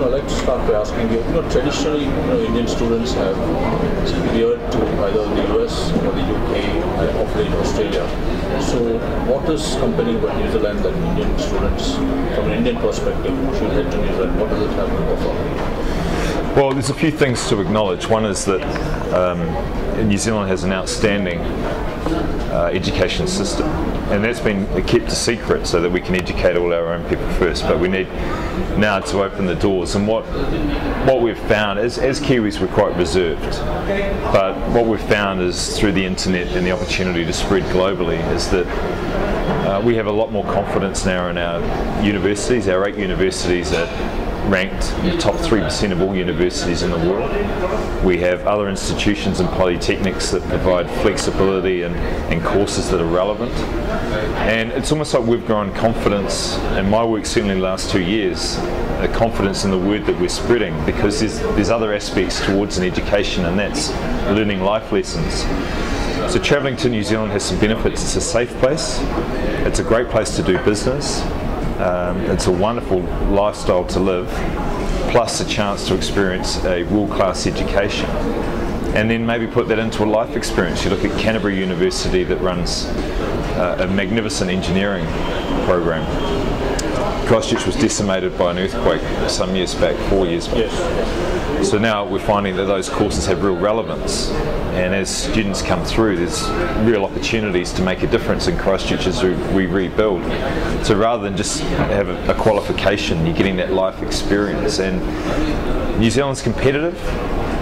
Stephen, I'd like to start by asking you, traditionally, Indian students have veered to either the US or the UK and of late Australia. So what is company about New Zealand that Indian students, from an Indian perspective, should head to New Zealand? What does it have to offer? Well, there's a few things to acknowledge. One is that New Zealand has an outstanding education system, and that's been kept a secret so that we can educate all our own people first, but we need now to open the doors. And what we've found is, as Kiwis, we're quite reserved, but what we've found is through the internet and the opportunity to spread globally is that we have a lot more confidence now in our universities. Our 8 universities are ranked in the top 3% of all universities in the world. We have other institutions and polytechnics that provide flexibility and courses that are relevant. And it's almost like we've grown confidence, and my work certainly the last 2 years, confidence in the word that we're spreading, because there's other aspects towards an education, and that's learning life lessons. So travelling to New Zealand has some benefits. It's a safe place, it's a great place to do business, it's a wonderful lifestyle to live, plus a chance to experience a world-class education. And then maybe put that into a life experience. You look at Canterbury University that runs a magnificent engineering program. Christchurch was decimated by an earthquake some years back, 4 years back. Yes. So now we're finding that those courses have real relevance, and as students come through, there's real opportunities to make a difference in Christchurch as we rebuild. So rather than just have a qualification, you're getting that life experience. And New Zealand's competitive,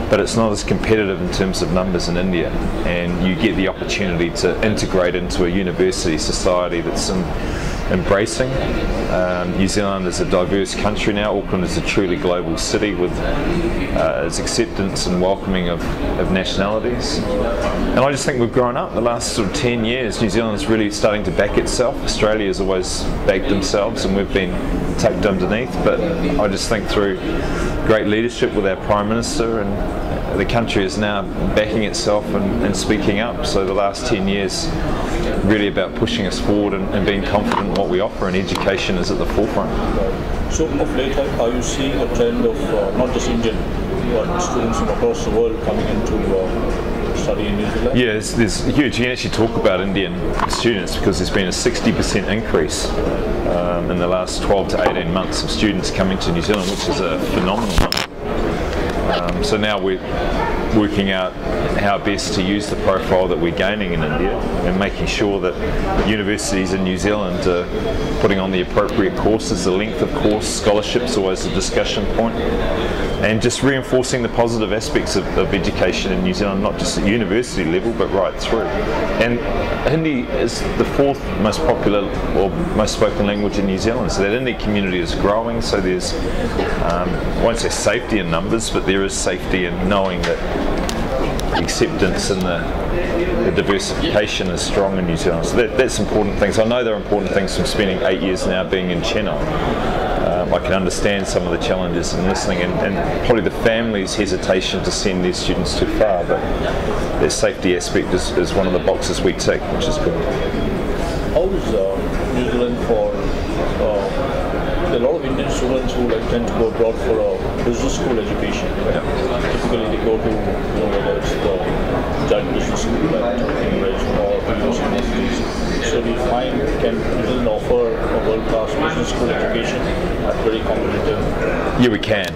but it's not as competitive in terms of numbers in India, and you get the opportunity to integrate into a university society that's embracing. New Zealand is a diverse country now. Auckland is a truly global city with its acceptance and welcoming of nationalities. And I just think we've grown up. The last sort of 10 years, New Zealand is really starting to back itself. Australia has always backed themselves, and we've been tucked underneath. But I just think through great leadership with our Prime Minister, and the country is now backing itself and speaking up. So the last 10 years really about pushing us forward and being confident in what we offer, and education is at the forefront. So of late, are you seeing a trend of not just Indian, but students from across the world coming into study in New Zealand? Yeah, there's huge. You can actually talk about Indian students because there's been a 60% increase in the last 12 to 18 months of students coming to New Zealand, which is a phenomenal number. So now we're working out how best to use the profile that we're gaining in India, and making sure that universities in New Zealand are putting on the appropriate courses, the length of course, scholarships always a discussion point, and just reinforcing the positive aspects of education in New Zealand, not just at university level but right through. And Hindi is the 4th most popular or most spoken language in New Zealand, so that Indian community is growing. So there's, I won't say safety in numbers, but there is safety in knowing that the acceptance and the diversification is strong in New Zealand. So that's important things. I know they're important things from spending 8 years now being in Chennai. I can understand some of the challenges in listening, and probably the family's hesitation to send their students too far, but their safety aspect is one of the boxes we tick, which is good. How is New Zealand for a lot of Indian students who tend to go abroad for a business school education? Typically they go to, whether it's the Giant Business School at Cambridge or universities. So do you find can New Zealand offer a world-class business school education at very competitive? Yeah, we can.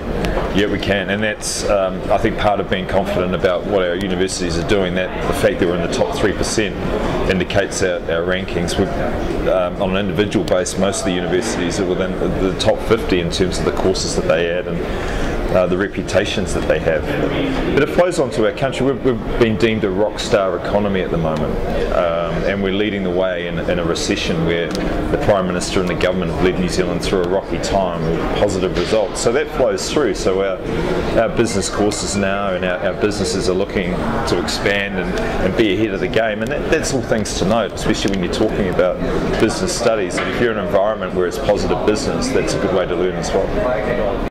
Yeah, we can, and that's I think part of being confident about what our universities are doing. That the fact that we're in the top 3% indicates our rankings. On an individual base, most of the universities are within the top 50 in terms of the courses that they add and the reputations that they have. But it flows onto our country. We've been deemed a rock star economy at the moment, and we're leading the way in a recession where the Prime Minister and the government have led New Zealand through a rocky time with positive results. So that flows through. So our business courses now and our businesses are looking to expand and be ahead of the game, and that's all things to note, especially when you're talking about business studies. And if you're in an environment where it's positive business, that's a good way to learn as well.